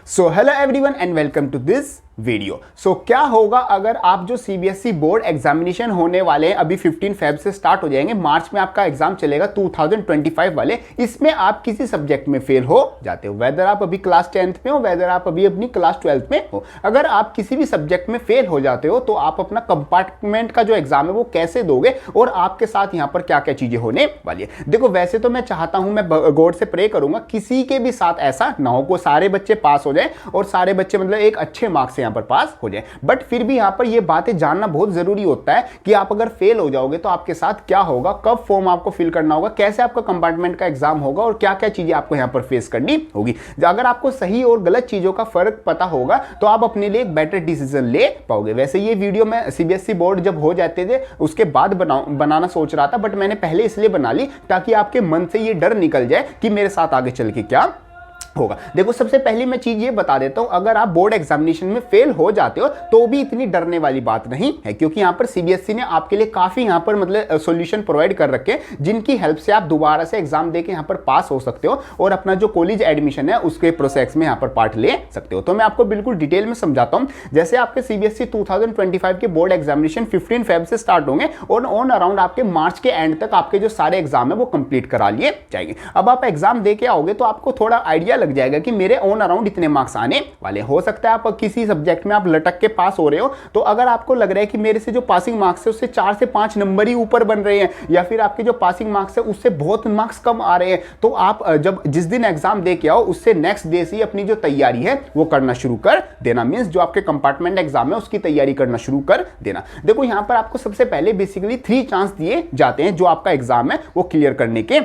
So hello everyone and welcome to this video. So क्या होगा अगर आप जो सीबीएसई बोर्ड एग्जामिनेशन होने वाले हैं, अभी 15 फेब से स्टार्ट हो जाएंगे, मार्च में आपका एग्जाम चलेगा 2025 वाले, इसमें आप किसी सब्जेक्ट में फेल हो जाते हो, वेदर आप अभी क्लास 10th में हो, वेदर आप अभी अपनी क्लास 12th में हो। अगर आप किसी भी सब्जेक्ट में फेल हो जाते हो तो आप अपना कंपार्टमेंट का जो एग्जाम है वो कैसे दोगे और आपके साथ यहाँ पर क्या क्या चीजें होने वाली है। देखो, वैसे तो मैं चाहता हूं, मैं गॉड से प्रे करूंगा किसी के भी साथ ऐसा ना हो, को सारे बच्चे पास हो जाए और सारे बच्चे मतलब एक अच्छे मार्क्स से यहाँ पर पास हो जाए। बट फिर भी यहाँ पर ये बातें जानना बहुत जरूरी होता है कि आप अगर फेल हो जाओगे तो आपके साथ क्या होगा, कब फॉर्म आपको फिल करना होगा, कैसे आपका कंपार्टमेंट का एग्जाम होगा और क्या क्या चीजें आपको यहाँ पर फेस करनी होगी। अगर आपको सही और गलत चीजों का फर्क पता होगा तो आप अपने लिए एक बेटर डिसीजन ले पाओगे। वैसे ये वीडियो मैं सीबीएसई बोर्ड जब हो जाते थे उसके बाद बनाना सोच रहा था, बट मैंने पहले इसलिए बना ली ताकि आपके मन से ये डर निकल जाए कि मेरे साथ आगे चल के क्या होगा। देखो, सबसे पहली मैं चीज ये बता देता हूं, अगर आप बोर्ड एग्जामिनेशन में फेल हो जाते हो तो भी इतनी डरने वाली बात नहीं है, क्योंकि यहां पर सीबीएसई ने आपके लिए काफी यहां पर मतलब सॉल्यूशन प्रोवाइड कर रखे हैं जिनकी हेल्प से आप दोबारा से एग्जाम देके यहां पर पास हो सकते हो और अपना जो कॉलेज एडमिशन है उसके प्रोसेस में यहां पर पार्ट ले सकते हो। तो मैं आपको बिल्कुल डिटेल में समझाता हूं। जैसे आपके सीबीएसई 2025 के बोर्ड एग्जामिनेशन 15 फेब से स्टार्ट होंगे और ऑन अराउंड आपके मार्च के एंड तक आपके जो सारे एग्जाम है वो कंप्लीट करा लिए जाएंगे। अब आप एग्जाम देके आओगे तो आपको थोड़ा आइडिया लग जाएगा कि मेरे ऑन अराउंड इतने मार्क्स आने वाले। हो सकता है आप किसी सब्जेक्ट में आप लटक के पास हो रहे हो, तो अगर आपको लग रहा है कि मेरे से जो पासिंग मार्क्स है उससे 4 से 5 नंबर ही ऊपर बन रहे हैं, या फिर आपके जो पासिंग मार्क्स है उससे बहुत मार्क्स कम आ रहे हैं, तो आप जब जिस दिन एग्जाम दे के आओ उससे नेक्स्ट डे से ही अपनी जो तैयारी है वो करना शुरू कर देना। मींस जो आपके कंपार्टमेंट एग्जाम है उसकी तैयारी करना शुरू कर देना। देखो, यहां पर आपको सबसे पहले बेसिकली 3 चांस दिए जाते हैं जो आपका एग्जाम है वो क्लियर करने के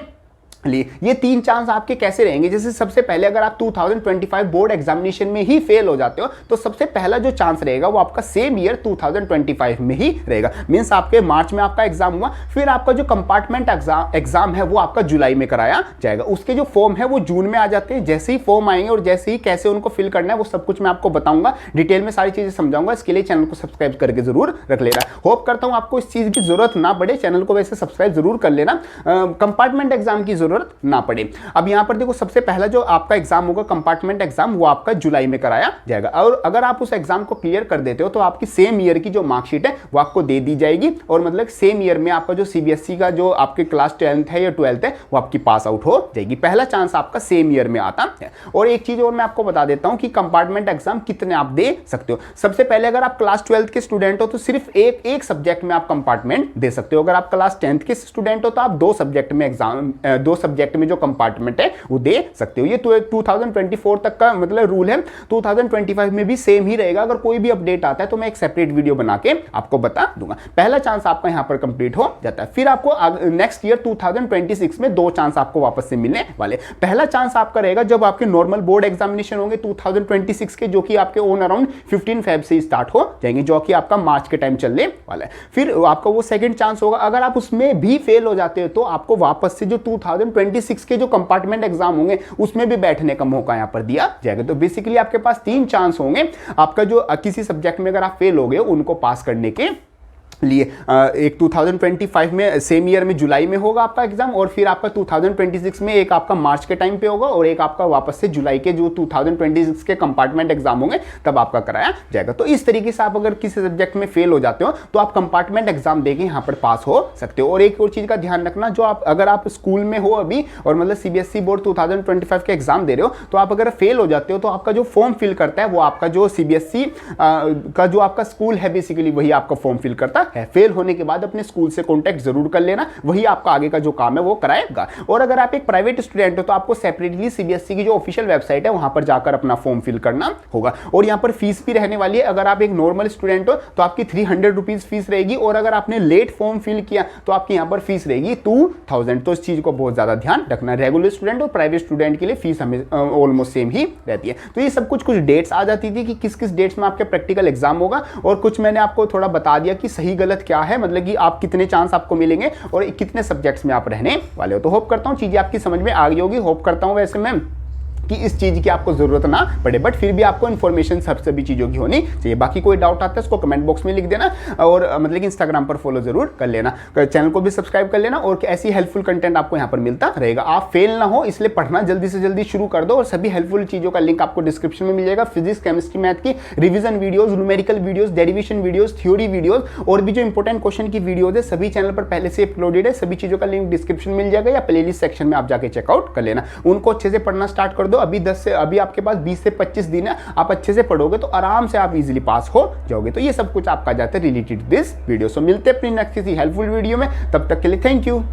लिए। ये 3 चांस आपके कैसे रहेंगे, जैसे सबसे पहले अगर आप 2025 बोर्ड एग्जामिनेशन में ही फेल हो जाते हो तो सबसे पहला जो चांस रहेगा वो आपका सेम ईयर 2025 में ही रहेगा। मींस आपके मार्च में आपका एग्जाम हुआ, फिर आपका जो कंपार्टमेंट एग्जाम है वो आपका जुलाई में कराया जाएगा। उसके जो फॉर्म है वो जून में आ जाते हैं। जैसे ही फॉर्म आएंगे और जैसे ही कैसे उनको फिल करना है वो सब कुछ मैं आपको बताऊंगा, डिटेल में सारी चीजें समझाऊंगा। इसके लिए चैनल को सब्सक्राइब करके जरूर रख लेना। होप करता हूं आपको इस चीज की जरूरत ना पड़े, चैनल को वैसे सब्सक्राइब जरूर कर लेना, कंपार्टमेंट एग्जाम की जरूरत ना पड़े। अब यहां पर देखो, सबसे पहला जो आपका एग्जाम होगा कंपार्टमेंट एग्जाम वो आपका जुलाई में कराया जाएगा, और अगर आप उस एग्जाम को क्लियर कर देते हो तो आपकी सेम ईयर की जो मार्कशीट है वो आपको दे दी जाएगी, और मतलब सेम ईयर में आपका जो सीबीएसई का जो आपके क्लास 10th है या 12th है वो आपकी पास आउट हो जाएगी। पहला चांस आपका सेम ईयर में आता है। और एक चीज और मैं आपको बता देता हूं कि कंपार्टमेंट एग्जाम कितने आप दे सकते हो। सबसे पहले अगर आप क्लास 12th के स्टूडेंट हो तो सिर्फ एक सब्जेक्ट में आप कंपार्टमेंट दे सकते हो। अगर आप क्लास 10th के स्टूडेंट हो तो आप 2 सब्जेक्ट में एग्जाम, 2 सब्जेक्ट में जो कंपार्टमेंट है वो दे सकते हो। ये तो 2024 तक का मतलब रूल है। 2025 में भी सेम ही रहेगा। अगर कोई भी अपडेट आता है तो मैं एक सेपरेट वीडियो बना के आपको बता दूंगा। पहला चांस आपका यहां पर कंप्लीट हो जाता है। फिर आपको नेक्स्ट ईयर 2026 में 2 चांस आपको वापस से मिलने वाले। पहला चांस आपका रहेगा जब आपके नॉर्मल बोर्ड एग्जामिनेशन होंगे 2026 के, जो कि आपके ऑन अराउंड 15 फेब से स्टार्ट हो जाएंगे, जो कि आपका मार्च के टाइम चलने वाला है। फिर आपका वो सेकंड चांस होगा। अगर आप उसमें भी फेल हो जाते हो तो आपको वापस से जो 2026 के जो कंपार्टमेंट एग्जाम होंगे उसमें भी बैठने का मौका यहां पर दिया जाएगा। तो बेसिकली आपके पास 3 चांस होंगे आपका जो किसी सब्जेक्ट में अगर आप फेल हो गए उनको पास करने के लिए। एक 2025 में सेम ईयर में जुलाई में होगा आपका एग्जाम, और फिर आपका 2026 में एक आपका मार्च के टाइम पे होगा और एक आपका वापस से जुलाई के जो 2026 के कंपार्टमेंट एग्जाम होंगे तब आपका कराया जाएगा। तो इस तरीके से आप अगर किसी सब्जेक्ट में फेल हो जाते हो तो आप कंपार्टमेंट एग्जाम देके यहाँ पर पास हो सकते हो। और एक और चीज का ध्यान रखना, जो आप अगर आप स्कूल में हो अभी और मतलब सीबीएसई बोर्ड 2025 के एग्जाम दे रहे हो तो आप अगर फेल हो जाते हो तो आपका जो फॉर्म फिल करता है वो आपका जो सीबीएसई का जो आपका स्कूल है बेसिकली वही आपका फॉर्म फिल करता है। फेल होने के बाद अपने स्कूल से कांटेक्ट जरूर कर लेना, वही आपका आगे का जो काम है वो कराएगा। और अगर आप एक प्राइवेट स्टूडेंट हो तो आपको सेपरेटली सीबीएसई की जो ऑफिशियल वेबसाइट है वहां पर जाकर अपना फॉर्म फिल करना होगा। और यहां पर फीस भी रहने वाली है। अगर आप एक नॉर्मल स्टूडेंट हो तो आपकी 300 रुपीज फीस रहेगी, और अगर आपने लेट फॉर्म फिल किया तो आपकी यहां पर फीस रहेगी 2000। तो इस चीज को बहुत ज्यादा ध्यान रखना। रेगुलर स्टूडेंट और प्राइवेट स्टूडेंट के लिए फीस हमें ऑलमोस्ट सेम ही रहती है। तो ये सब कुछ डेट्स आ जाती थी कि किस किस डेट्स में आपके प्रैक्टिकल एग्जाम होगा, और कुछ मैंने आपको थोड़ा बता दिया कि सही गलत क्या है, मतलब कि आप कितने चांस आपको मिलेंगे और कितने सब्जेक्ट्स में आप रहने वाले हो। तो होप करता हूं चीजें आपकी समझ में आ गई होगी। होप करता हूं वैसे मैं कि इस चीज़ की आपको ज़रूरत ना पड़े, बट फिर भी आपको इन्फॉर्मेशन सब सभी चीज़ों की होनी चाहिए। बाकी कोई डाउट आता है उसको कमेंट बॉक्स में लिख देना, और मतलब कि इंस्टाग्राम पर फॉलो जरूर कर लेना, चैनल को भी सब्सक्राइब कर लेना, और ऐसी हेल्पफुल कंटेंट आपको यहाँ पर मिलता रहेगा। आप फेल ना हो इसलिए पढ़ना जल्दी से जल्दी शुरू कर दो, और सभी हेल्पफुल चीज़ों का लिंक आपको डिस्क्रिप्शन में मिल जाएगा। फिजिक्स, केमिस्ट्री, मैथ की revision videos, numerical videos, derivation videos, theory videos, और भी जो इंपॉर्टेंट क्वेश्चन की वीडियोस है सभी चैनल पर पहले से अपलोडेड है। सभी चीज़ों का लिंक डिस्क्रिप्शन मिल जाएगा, या प्लेलिस्ट सेक्शन में आप जाके चेकआउट कर लेना। उनको अच्छे से पढ़ना स्टार्ट कर दो। अभी आपके पास 20 से 25 दिन है, आप अच्छे से पढ़ोगे तो आराम से आप इजीली पास हो जाओगे। तो ये सब कुछ आपका जाता है रिलेटेड दिस वीडियो। सो मिलते हैं अपनी नेक्स्ट किसी हेल्पफुल वीडियो में, तब तक के लिए थैंक यू।